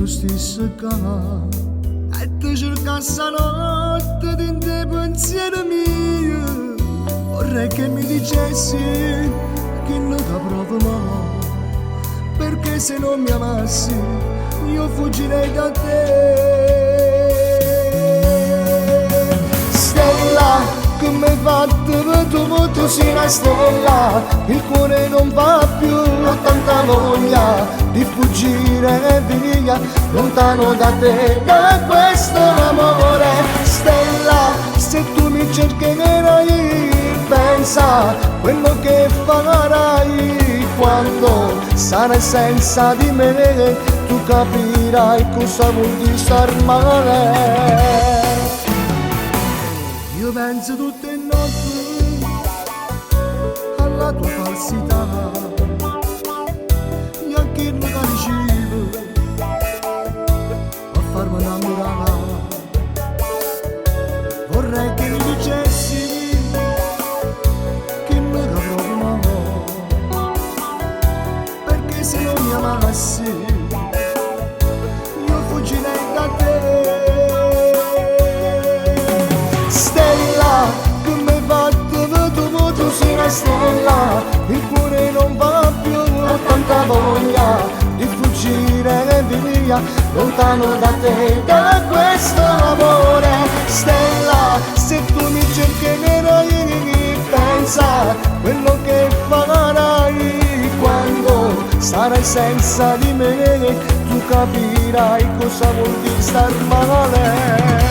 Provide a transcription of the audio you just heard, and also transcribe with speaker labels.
Speaker 1: stesso capo e ti cerca stanotte dentro i pensieri miei. Vorrei che mi dicessi che non ti provo mai, perché se non mi amassi io fuggirei da te. Stella, che mi hai fatto per tu sei una stella, il cuore non va più, ho tanta voglia di fuggire via, lontano da te, da questo amore. Stella, se tu mi cercherai, pensa quello che farai quando sarai senza di me, tu capirai cosa vuol dire star male. Io penso tutte le notti alla tua falsità, gli occhi non riuscivo a farmi innamorare. Vorrei che mi dicessi che non ti provo mai, perché se non mi amassi io fuggirei da te. Stella, che mi hai fatto per tu sei una stella, il cuore non va più, ho tanta voglia di fuggire via, lontano da te, da questo amore. Stella, se tu mi cercherai, pensa quello che farai quando sarai senza di me, tu capirai cosa vuol dire star male.